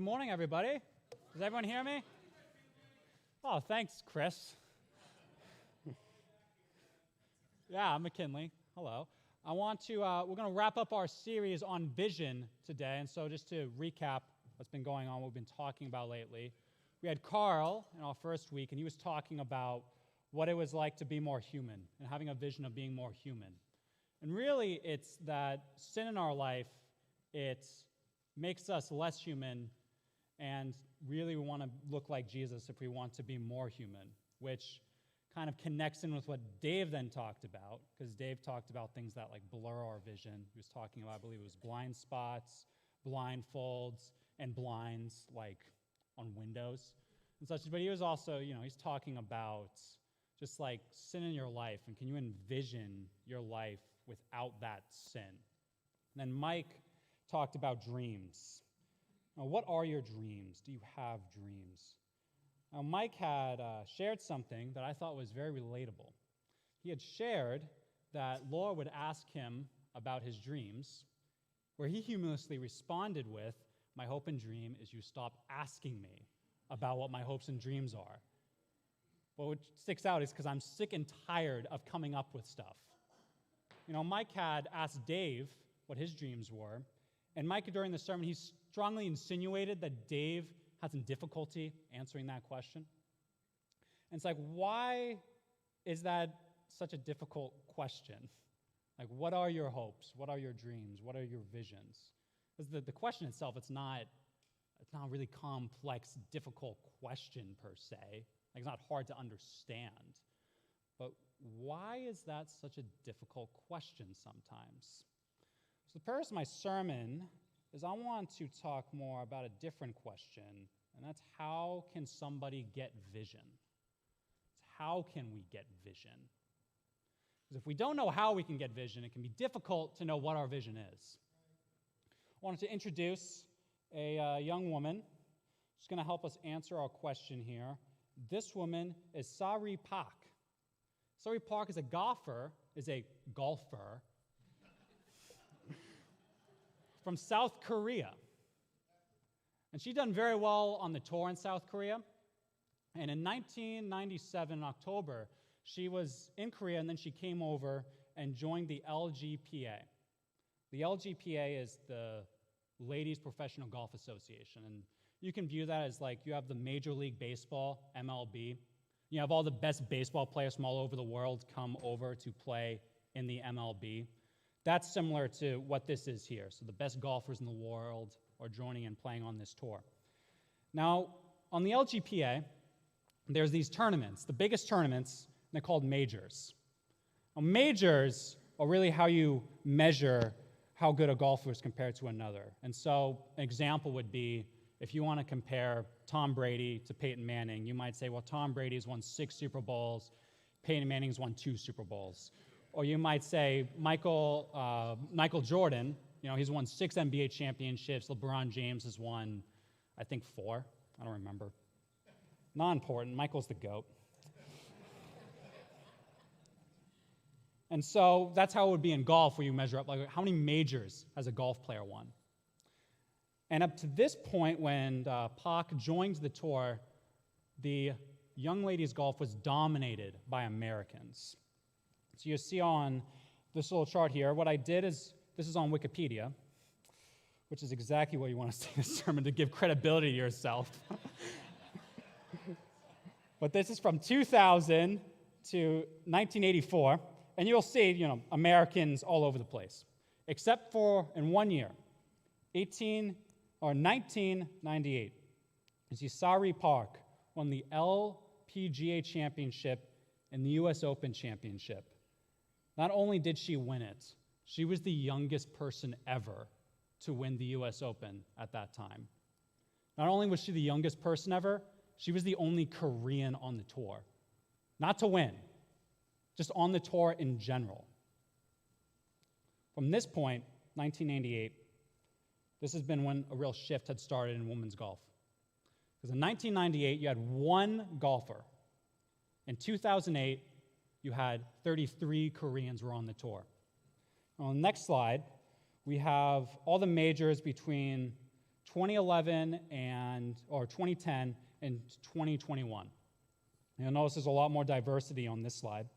morning, everybody. Does everyone hear me? Oh, thanks, Chris. Yeah, I'm McKinley. Hello. We're going to wrap up our series on vision today. And so just to recap what's been going on, what we've been talking about lately, we had Carl in our first week, and he was talking about what it was like to be more human and having a vision of being more human. And really, it's that sin in our life, it makes us less human, and really we want to look like Jesus if we want to be more human, which kind of connects in with what Dave then talked about, because Dave talked about things that like blur our vision. He was talking about, I believe it was blind spots, blindfolds, and blinds like on windows and such. But he was also, he's talking about just like sin in your life, and can you envision your life without that sin? And then Mike talked about dreams. Now, what are your dreams? Do you have dreams? Now, Mike had shared something that I thought was very relatable. He had shared that Laura would ask him about his dreams, where he humorously responded with, "My hope and dream is you stop asking me about what my hopes and dreams are." But what sticks out is because I'm sick and tired of coming up with stuff. Mike had asked Dave what his dreams were, and Mike, during the sermon, he strongly insinuated that Dave had some difficulty answering that question. And it's like, why is that such a difficult question? Like, what are your hopes? What are your dreams? What are your visions? Because the question itself, it's not a really complex, difficult question per se. Like, it's not hard to understand. But why is that such a difficult question sometimes? So the purpose of my sermon is I want to talk more about a different question, and that's how can somebody get vision? It's how can we get vision? Because if we don't know how we can get vision, it can be difficult to know what our vision is. I wanted to introduce a young woman who's going to help us answer our question here. This woman is Sari Park. Sari Park is a golfer from South Korea. And she'd done very well on the tour in South Korea. And in 1997, in October, she was in Korea, and then she came over and joined the LGPA. The LGPA is the Ladies Professional Golf Association. And you can view that as like you have the Major League Baseball, MLB. You have all the best baseball players from all over the world come over to play in the MLB. That's similar to what this is here. So the best golfers in the world are joining and playing on this tour. Now, on the LGPA, there's these tournaments, the biggest tournaments, and they're called majors. Now, majors are really how you measure how good a golfer is compared to another. And so an example would be, if you want to compare Tom Brady to Peyton Manning, you might say, well, Tom Brady's won 6 Super Bowls, Peyton Manning's won 2 Super Bowls. Or you might say Michael Jordan, he's won 6 NBA championships. LeBron James has won, I think, 4. I don't remember. Not important. Michael's the GOAT. And so that's how it would be in golf, where you measure up, like, how many majors has a golf player won? And up to this point, when Park joined the tour, the young ladies' golf was dominated by Americans. So you see on this little chart here, what I did is, this is on Wikipedia, which is exactly what you want to see in a sermon, to give credibility to yourself. But this is from 2000 to 1984, and you'll see, Americans all over the place, except for in one year, 1998. You see Sari Park won the LPGA Championship and the U.S. Open Championship. Not only did she win it, she was the youngest person ever to win the U.S. Open at that time. Not only was she the youngest person ever, she was the only Korean on the tour. Not to win, just on the tour in general. From this point, 1998, this has been when a real shift had started in women's golf. Because in 1998, you had one golfer. In 2008, you had 33 Koreans were on the tour. On the next slide, we have all the majors between 2011 and or 2010 and 2021. You'll notice there's a lot more diversity on this slide.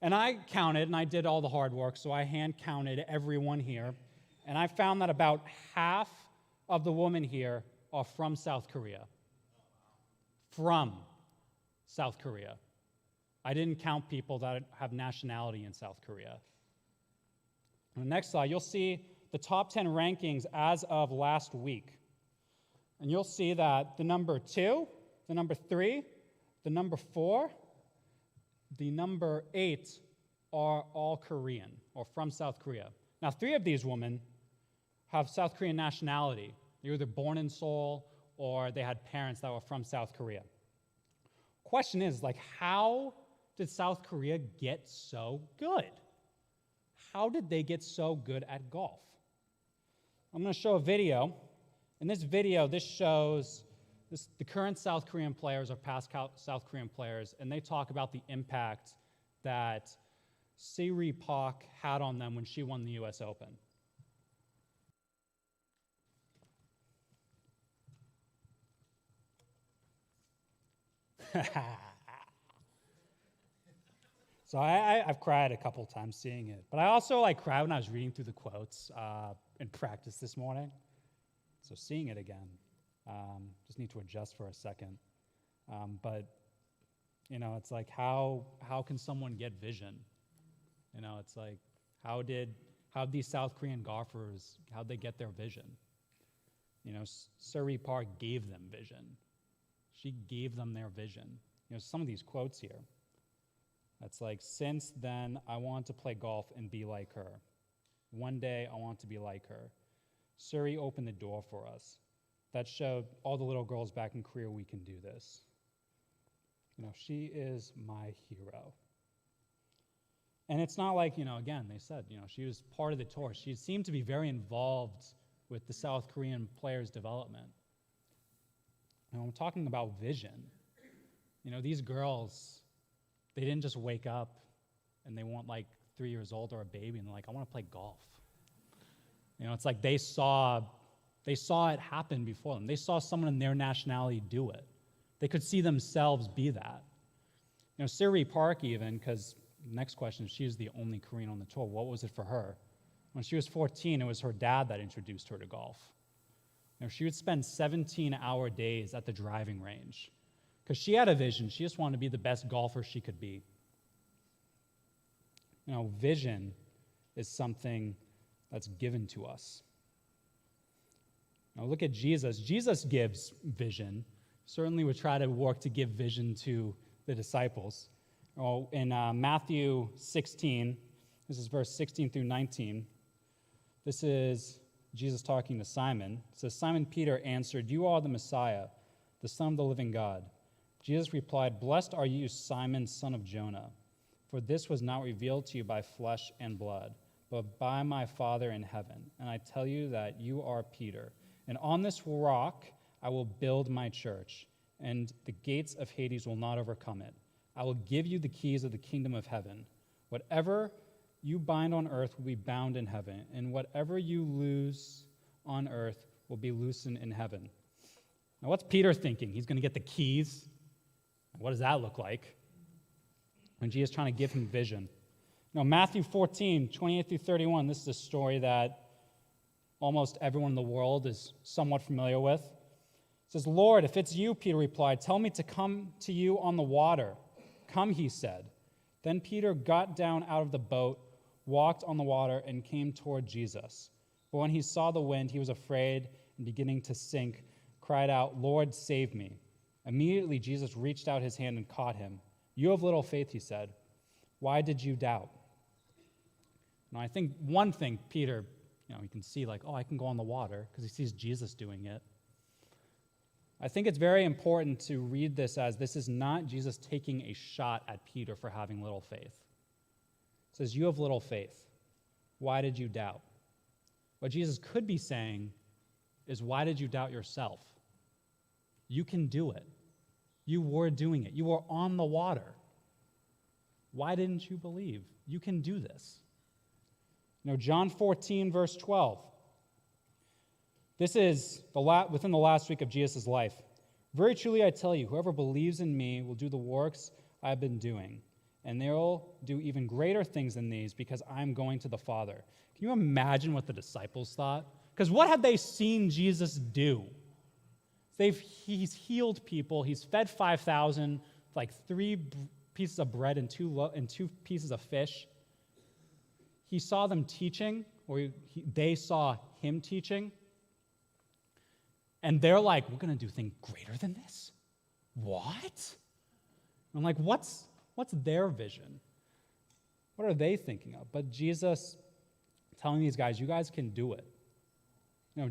And I counted, and I did all the hard work, so I hand counted everyone here, and I found that about half of the women here are from South Korea. From South Korea. I didn't count people that have nationality in South Korea. On the next slide, you'll see the top 10 rankings as of last week. And you'll see that the number 2, the number 3, the number 4, the number 8 are all Korean or from South Korea. Now, 3 of these women have South Korean nationality. They were either born in Seoul or they had parents that were from South Korea. Question is, how did South Korea get so good? How did they get so good at golf? I'm going to show a video. In this video, this shows the current South Korean players or past South Korean players, and they talk about the impact that Siri Park had on them when she won the U.S. Open. So I've cried a couple times seeing it. But I also cried when I was reading through the quotes in practice this morning. So seeing it again, just need to adjust for a second. But, it's how can someone get vision? It's how did these South Korean golfers, how'd they get their vision? Suri Park gave them vision. She gave them their vision. Some of these quotes here. That's since then, I want to play golf and be like her. One day, I want to be like her. Suri opened the door for us. That showed all the little girls back in Korea we can do this. She is my hero. And it's not again, they said, she was part of the tour. She seemed to be very involved with the South Korean players' development. I'm talking about vision. These girls, they didn't just wake up and they weren't 3 years old or a baby and they're I want to play golf. It's they saw it happen before them. They saw someone in their nationality do it. They could see themselves be that. Siri Park even, because next question, she was the only Korean on the tour. What was it for her? When she was 14, it was her dad that introduced her to golf. She would spend 17-hour days at the driving range because she had a vision. She just wanted to be the best golfer she could be. Vision is something that's given to us. Now look at Jesus. Jesus gives vision. Certainly would try to work to give vision to the disciples. In Matthew 16, this is verse 16 through 19, this is Jesus talking to Simon. It says, Simon Peter answered, "You are the Messiah, the Son of the living God." Jesus replied, "Blessed are you, Simon, son of Jonah, for this was not revealed to you by flesh and blood, but by my Father in heaven. And I tell you that you are Peter, and on this rock I will build my church, and the gates of Hades will not overcome it. I will give you the keys of the kingdom of heaven. Whatever you bind on earth will be bound in heaven, and whatever you loose on earth will be loosened in heaven." Now, what's Peter thinking? He's going to get the keys? What does that look like? When Jesus is trying to give him vision. Now, Matthew 14, 28 through 31, this is a story that almost everyone in the world is somewhat familiar with. It says, "Lord, if it's you," Peter replied, "tell me to come to you on the water." "Come," he said. Then Peter got down out of the boat, walked on the water, and came toward Jesus. But when he saw the wind, he was afraid and beginning to sink, cried out, "Lord, save me." Immediately Jesus reached out his hand and caught him. "You have little faith," he said. "Why did you doubt?" Now, I think one thing Peter, you can see I can go on the water because he sees Jesus doing it. I think it's very important to read this as this is not Jesus taking a shot at Peter for having little faith. It says, "You have little faith. Why did you doubt?" What Jesus could be saying is, why did you doubt yourself? You can do it. You were doing it. You were on the water. Why didn't you believe? You can do this. John 14, verse 12. This is within the last week of Jesus' life. Very truly I tell you, whoever believes in me will do the works I have been doing, and they will do even greater things than these because I'm going to the Father. Can you imagine what the disciples thought? Because what had they seen Jesus do? He's healed people. He's fed 5,000, like 3 pieces of bread and 2 pieces of fish. He saw them teaching, or they saw him teaching. And they're like, we're going to do things greater than this? What? I'm like, what's their vision? What are they thinking of? But Jesus telling these guys, you guys can do it.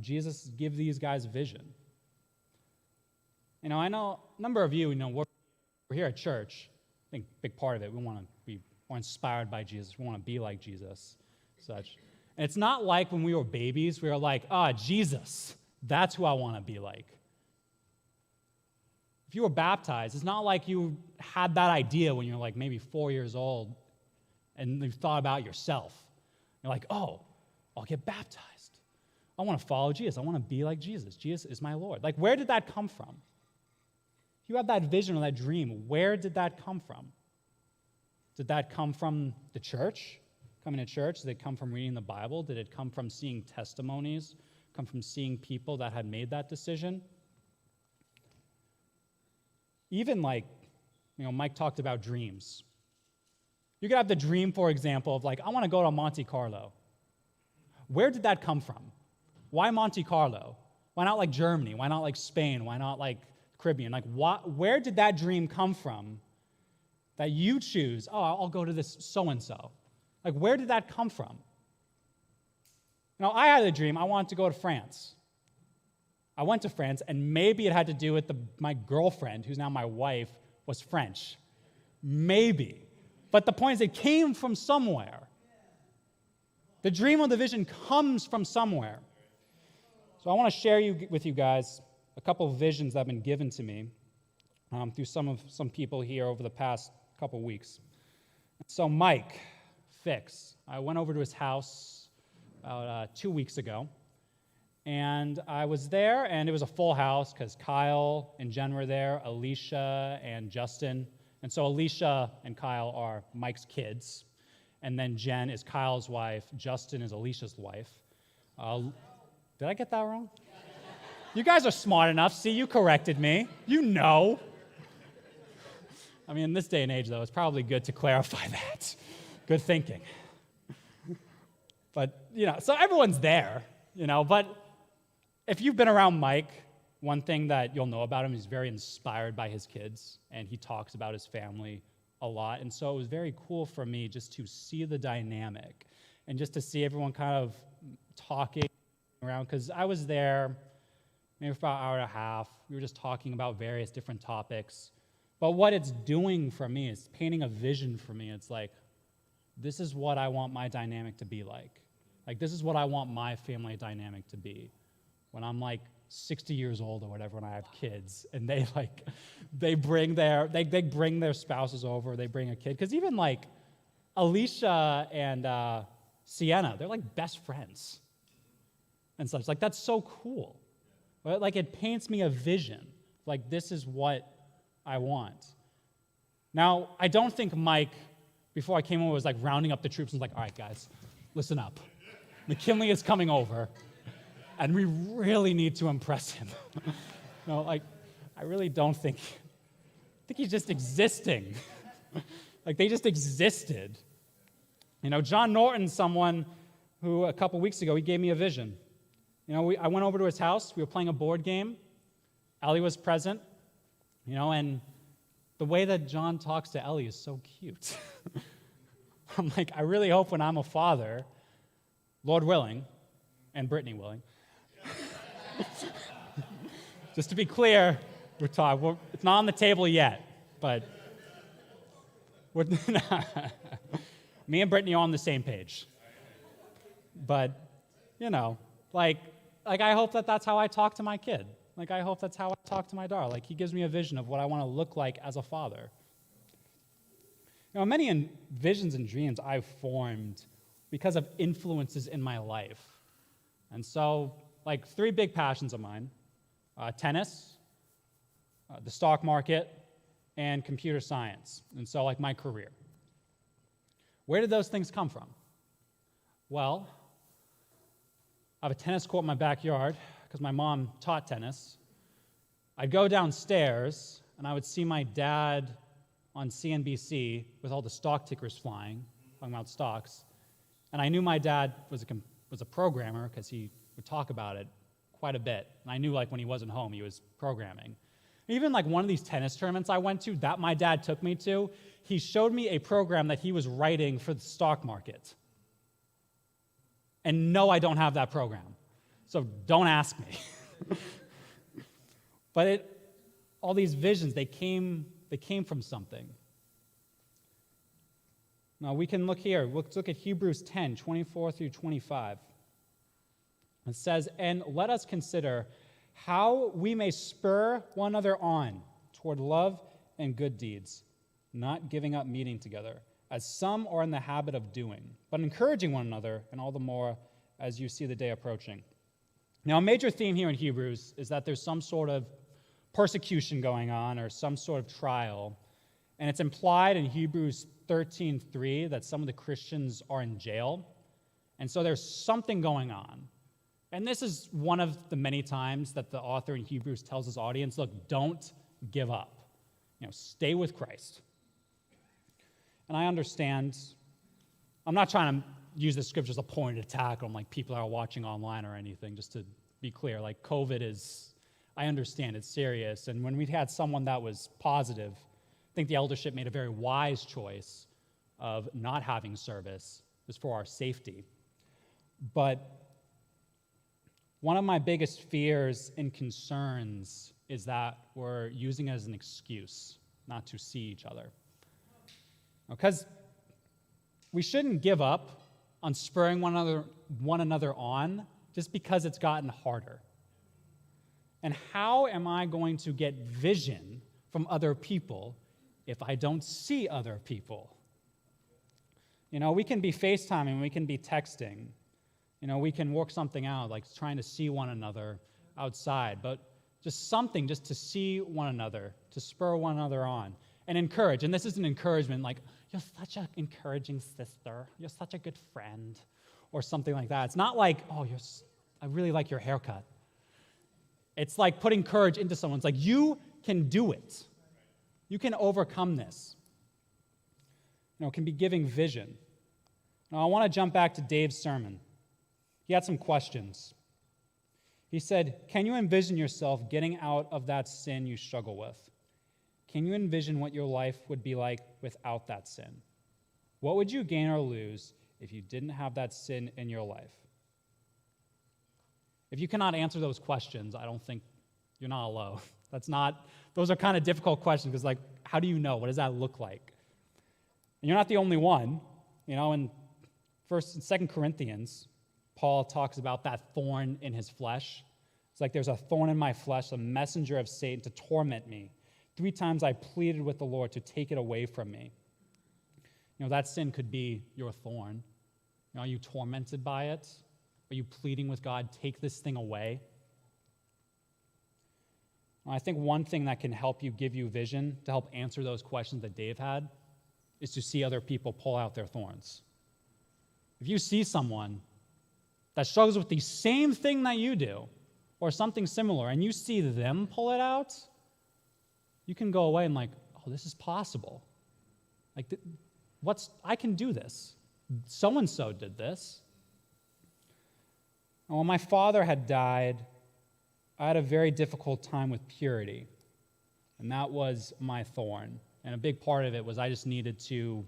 Jesus give these guys vision. I know a number of you, we're here at church. I think a big part of it, we want to be more inspired by Jesus. We want to be like Jesus, such. And it's not like when we were babies, we were like, Jesus, that's who I want to be like. If you were baptized, it's not like you had that idea when you're like maybe 4 years old and you thought about yourself. You're like, I'll get baptized. I want to follow Jesus. I want to be like Jesus. Jesus is my Lord. Like, where did that come from? If you have that vision or that dream, where did that come from? Did that come from the church? Coming to church? Did it come from reading the Bible? Did it come from seeing testimonies? Come from seeing people that had made that decision? Even Mike talked about dreams. You could have the dream, for example, of I want to go to Monte Carlo. Where did that come from? Why Monte Carlo? Why not Germany? Why not Spain? Why not Caribbean? Where did that dream come from that you choose, I'll go to this so-and-so? Where did that come from? I had a dream. I wanted to go to France. I went to France, and maybe it had to do with my girlfriend, who's now my wife, was French. Maybe. But the point is, it came from somewhere. The dream or the vision comes from somewhere. So I want to share with you guys a couple of visions that have been given to me through some people here over the past couple weeks. So Mike Fix, I went over to his house about 2 weeks ago, and I was there, and it was a full house because Kyle and Jen were there, Alicia and Justin. And so Alicia and Kyle are Mike's kids, and then Jen is Kyle's wife, Justin is Alicia's wife. Did I get that wrong? You guys are smart enough. See, you corrected me. You know. In this day and age, though, it's probably good to clarify that. Good thinking. But, so everyone's there, but if you've been around Mike, one thing that you'll know about him, he's very inspired by his kids, and he talks about his family a lot. And so it was very cool for me just to see the dynamic and just to see everyone kind of talking around, because I was there maybe for about an hour and a half. We were just talking about various different topics. But what it's doing for me is painting a vision for me. It's this is what I want my dynamic to be like. This is what I want my family dynamic to be when I'm 60 years old or whatever, when I have kids, and they bring their spouses over, they bring a kid. Because even Alicia and Sienna, they're best friends and such. That's so cool. But it paints me a vision. This is what I want. Now, I don't think Mike, before I came over, was rounding up the troops and was all right, guys, listen up. McKinley is coming over, and we really need to impress him. I really don't think, I think he's just existing. They just existed. John Norton, someone who a couple weeks ago, he gave me a vision. I went over to his house. We were playing a board game. Ellie was present, and the way that John talks to Ellie is so cute. I'm I really hope when I'm a father, Lord willing, and Brittany willing, just to be clear, it's not on the table yet, but me and Brittany are on the same page. But, I hope that that's how I talk to my kid. I hope that's how I talk to my daughter. He gives me a vision of what I want to look like as a father. Many visions and dreams I've formed because of influences in my life. And so, like 3 big passions of mine: tennis, the stock market, and computer science. And so, like, my career. Where did those things come from? Well, I have a tennis court in my backyard because my mom taught tennis. I'd go downstairs, and I would see my dad on CNBC with all the stock tickers flying, talking about stocks. And I knew my dad was a programmer because he would talk about it quite a bit. And I knew, like, when he wasn't home, he was programming. Even, like, one of these tennis tournaments I went to that my dad took me to, he showed me a program that he was writing for the stock market. And no, I don't have that program. So don't ask me. But all these visions, they came from something. Now we can look here. Let's look at Hebrews 10, 24 through 25. It says, "And let us consider how we may spur one another on toward love and good deeds, not giving up meeting together, as some are in the habit of doing, but encouraging one another, and all the more as you see the day approaching." Now, a major theme here in Hebrews is that there's some sort of persecution going on or some sort of trial, and it's implied in Hebrews 13:3 that some of the Christians are in jail, and so there's something going on. And this is one of the many times that the author in Hebrews tells his audience, look, don't give up. Stay with Christ. And I understand, I'm not trying to use the scripture as a pointed attack on like people that are watching online or anything, just to be clear. Like, COVID is, I understand it's serious. And when we had someone that was positive, I think the eldership made a very wise choice of not having service just for our safety. But one of my biggest fears and concerns is that we're using it as an excuse not to see each other. Because we shouldn't give up on spurring one another on just because it's gotten harder. And how am I going to get vision from other people if I don't see other people? We can be FaceTiming, we can be texting. We can work something out, like trying to see one another outside, but just something just to see one another, to spur one another on, and encourage. And this is an encouragement like, you're such an encouraging sister, you're such a good friend, or something like that. It's not like, oh, I really like your haircut. It's like putting courage into someone. It's like, you can do it. You can overcome this. It can be giving vision. Now, I want to jump back to Dave's sermon. He had some questions. He said, can you envision yourself getting out of that sin you struggle with? Can you envision what your life would be like without that sin? What would you gain or lose if you didn't have that sin in your life? If you cannot answer those questions, I don't think you're not alone. Those are kind of difficult questions because, like, how do you know? What does that look like? And you're not the only one. In 1st and 2nd Corinthians, Paul talks about that thorn in his flesh. It's like, there's a thorn in my flesh, a messenger of Satan to torment me. 3 times I pleaded with the Lord to take it away from me. That sin could be your thorn. Are you tormented by it? Are you pleading with God, take this thing away? I think one thing that can help you, give you vision, to help answer those questions that Dave had, is to see other people pull out their thorns. If you see someone that struggles with the same thing that you do, or something similar, and you see them pull it out, you can go away and like, oh, this is possible. Like, I can do this. So-and-so did this. And when my father had died, I had a very difficult time with purity, and that was my thorn. And a big part of it was I just needed to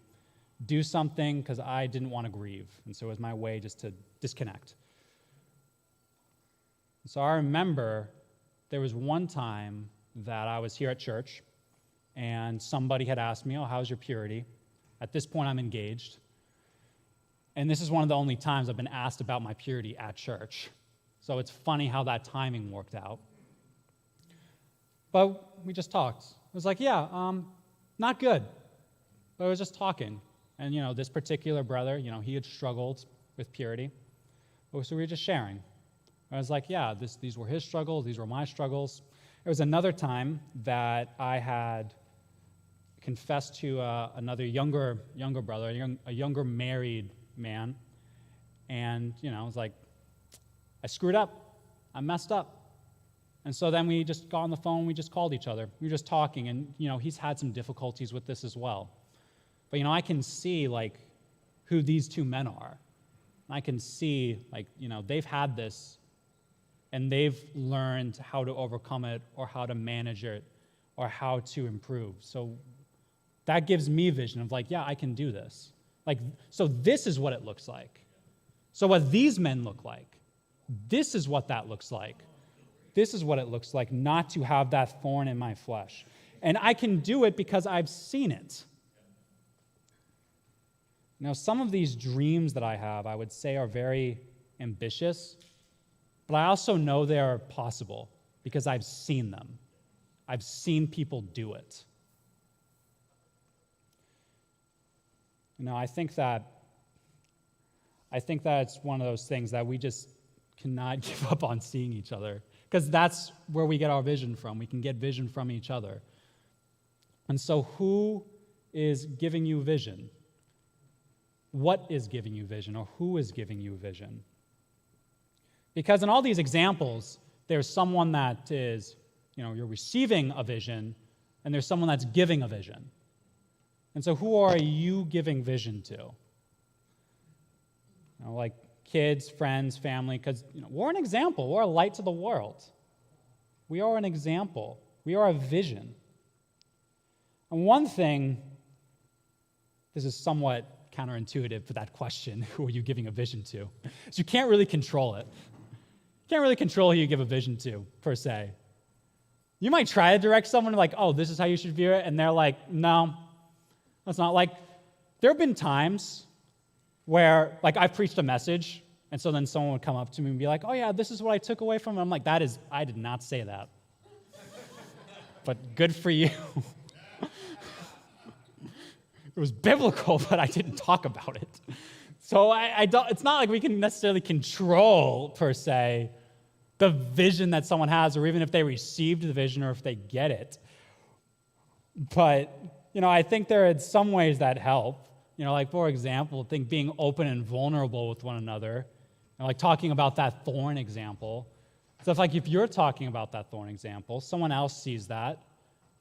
do something because I didn't want to grieve, and so it was my way just to disconnect. So I remember there was one time that I was here at church, and somebody had asked me, oh, how's your purity? At this point, I'm engaged. And this is one of the only times I've been asked about my purity at church. So it's funny how that timing worked out. But we just talked. It was like, yeah, not good. But I was just talking. And, this particular brother, he had struggled with purity. So we were just sharing. I was like, yeah, these were his struggles, these were my struggles. There was another time that I had confessed to another younger brother, a younger married man, and I was like, I screwed up, I messed up. And so then we just got on the phone, we just called each other. We were just talking, and he's had some difficulties with this as well. But I can see who these two men are. I can see they've had this, and they've learned how to overcome it, or how to manage it, or how to improve. So that gives me vision of yeah, I can do this. So this is what it looks like. So what these men look like, this is what that looks like. This is what it looks like not to have that thorn in my flesh. And I can do it because I've seen it. Now, some of these dreams that I have, I would say, are very ambitious, but I also know they are possible because I've seen them. I've seen people do it. I think that it's one of those things that we just cannot give up on seeing each other, because that's where we get our vision from. We can get vision from each other. And so who is giving you vision? What is giving you vision, or who is giving you vision? Because in all these examples, there's someone that is, you're receiving a vision, and there's someone that's giving a vision. And so who are you giving vision to? Like kids, friends, family, because we're an example. We're a light to the world. We are an example. We are a vision. And one thing, this is somewhat counterintuitive for that question, who are you giving a vision to? So you can't really control it. You can't really control who you give a vision to, per se. You might try to direct someone oh, this is how you should view it, and they're like, no, that's not. There have been times where I've preached a message, and so then someone would come up to me and be like, oh yeah, this is what I took away from it. I'm like, I did not say that. But good for you. It was biblical, but I didn't talk about it. So I don't. It's not like we can necessarily control, per se, the vision that someone has, or even if they received the vision or if they get it. But, I think there are some ways that help. For example, I think being open and vulnerable with one another, talking about that thorn example. So if you're talking about that thorn example, someone else sees that,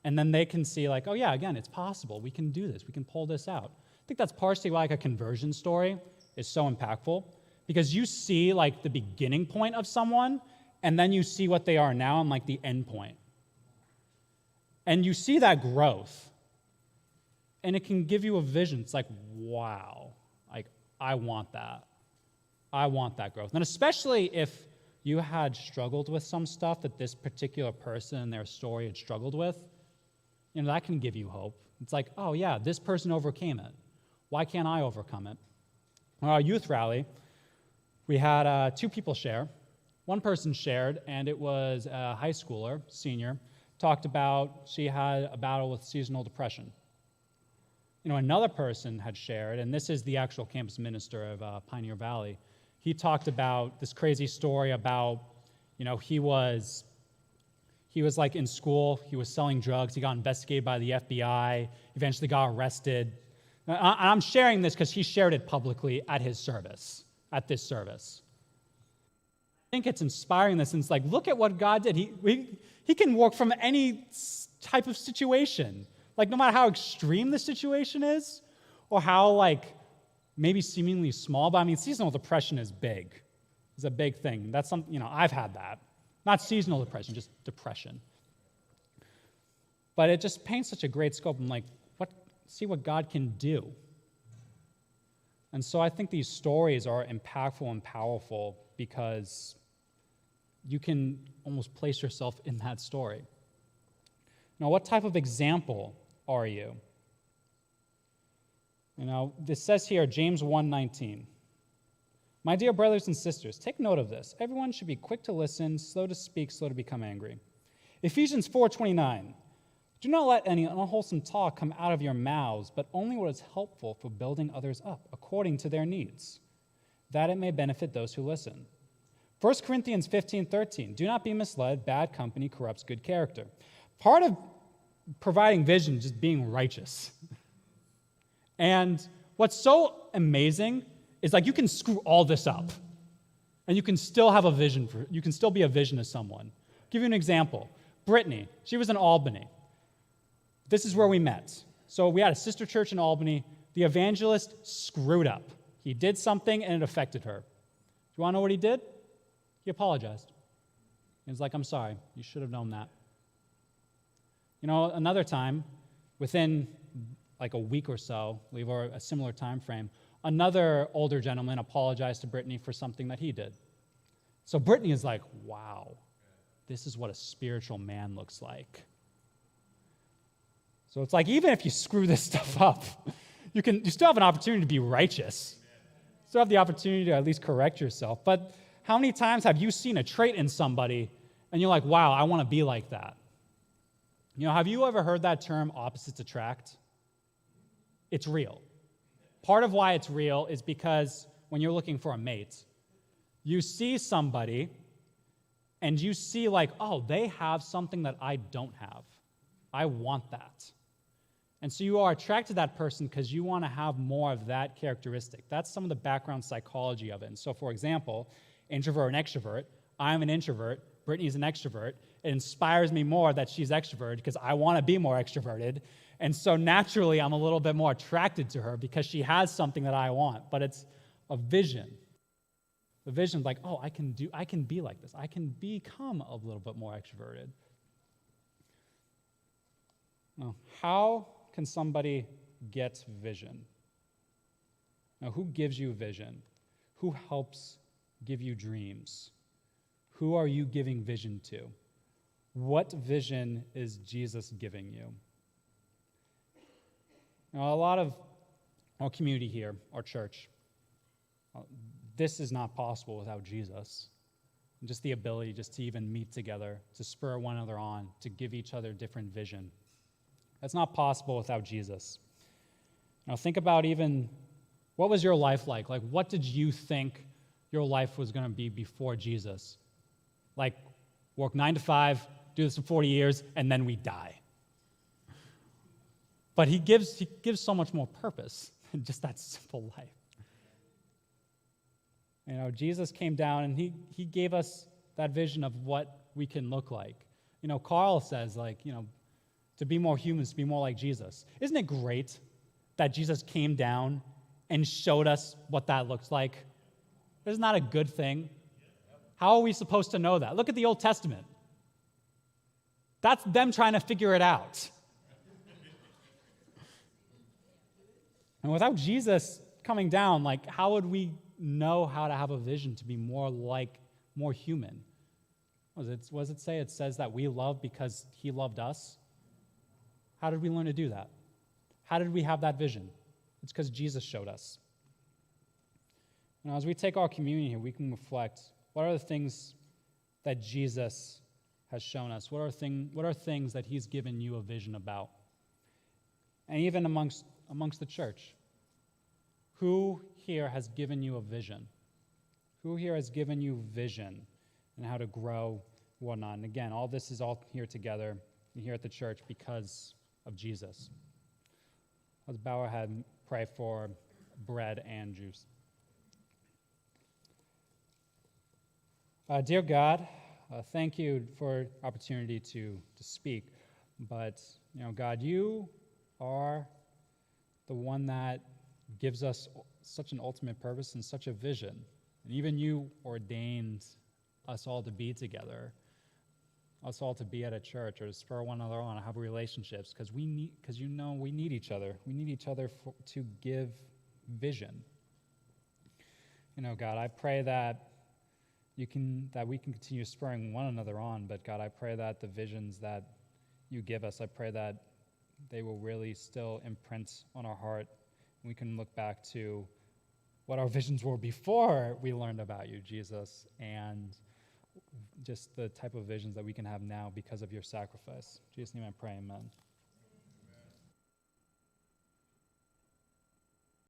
and then they can see oh yeah, again, it's possible. We can do this. We can pull this out. I think that's partially why a conversion story is so impactful, because you see the beginning point of someone, and then you see what they are now and the end point. And you see that growth. And it can give you a vision. It's wow, I want that. I want that growth. And especially if you had struggled with some stuff that this particular person in their story had struggled with, that can give you hope. It's oh yeah, this person overcame it. Why can't I overcome it? On our youth rally, we had two people share. One person shared, and it was a high schooler, senior, talked about she had a battle with seasonal depression. Another person had shared, and this is the actual campus minister of Pioneer Valley. He talked about this crazy story about, he was in school, he was selling drugs, he got investigated by the FBI, eventually got arrested. And I'm sharing this because he shared it publicly at his service, at this service. I think it's inspiring this, and it's look at what God did. He can work from any type of situation. No matter how extreme the situation is, or how, maybe seemingly small, but seasonal depression is big. It's a big thing. That's something, I've had that. Not seasonal depression, just depression. But it just paints such a great scope. I'm see what God can do. And so I think these stories are impactful and powerful because you can almost place yourself in that story. Now, what type of example are you? This says here, James 1:19. My dear brothers and sisters, take note of this. Everyone should be quick to listen, slow to speak, slow to become angry. Ephesians 4:29. Do not let any unwholesome talk come out of your mouths, but only what is helpful for building others up according to their needs, that it may benefit those who listen. 1 Corinthians 15:13, do not be misled, bad company corrupts good character. Part of providing vision is just being righteous. And what's so amazing is like you can screw all this up and you can still have a vision you can still be a vision to someone. I'll give you an example. Brittany, she was in Albany. This is where we met. So we had a sister church in Albany. The evangelist screwed up. He did something and it affected her. Do you want to know what he did? He apologized. He was like, I'm sorry. You should have known that. You know, another time, within like a week or so, or a similar time frame, another older gentleman apologized to Brittany for something that he did. So Brittany is like, wow, this is what a spiritual man looks like. So it's like, even if you screw this stuff up, you still have an opportunity to be righteous. You still have the opportunity to at least correct yourself. But how many times have you seen a trait in somebody and you're like, wow, I want to be like that? You know, have you ever heard that term, opposites attract? It's real. Part of why it's real is because when you're looking for a mate, you see somebody and you see like, oh, they have something that I don't have. I want that. And so you are attracted to that person because you want to have more of that characteristic. That's some of the background psychology of it. And so, for example, introvert and extrovert, I'm an introvert, Brittany's an extrovert. It inspires me more that she's extroverted because I want to be more extroverted. And so naturally, I'm a little bit more attracted to her because she has something that I want. But it's a vision. The vision is like, oh, I can be like this. I can become a little bit more extroverted. Now, how can somebody get vision? Now, who gives you vision? Who helps give you dreams? Who are you giving vision to? What vision is Jesus giving you? Now, a lot of our community here, our church, this is not possible without Jesus. Just the ability just to even meet together, to spur one another on, to give each other different vision. That's not possible without Jesus. Now, think about even, what was your life like? Like, what did you think your life was going to be before Jesus? Like, work 9 to 5, do this for 40 years, and then we die. But he gives so much more purpose than just that simple life. You know, Jesus came down and he gave us that vision of what we can look like. You know, Carl says, like, you know, to be more humans, to be more like Jesus. Isn't it great that Jesus came down and showed us what that looks like? Isn't that a good thing? How are we supposed to know that? Look at the Old Testament. That's them trying to figure it out. And without Jesus coming down, like, how would we know how to have a vision to be more human? What does it say? It says that we love because he loved us. How did we learn to do that? How did we have that vision? It's because Jesus showed us. You know, as we take our communion here, we can reflect, what are the things that Jesus has shown us? What are things that he's given you a vision about? And even amongst the church, who here has given you a vision? Who here has given you vision and how to grow, whatnot? And again, all this is all here together here at the church because of Jesus. Let's bow our head and pray for bread and juice. Dear God, thank you for opportunity to speak. But, you know, God, you are the one that gives us such an ultimate purpose and such a vision. And even you ordained us all to be together, us all to be at a church or to spur one another on, have relationships, because we need each other. We need each other to give vision. You know, God, I pray that we can continue spurring one another on, but God, I pray that the visions that you give us, I pray that they will really still imprint on our heart. We can look back to what our visions were before we learned about you, Jesus, and just the type of visions that we can have now because of your sacrifice. In Jesus' name I pray, amen.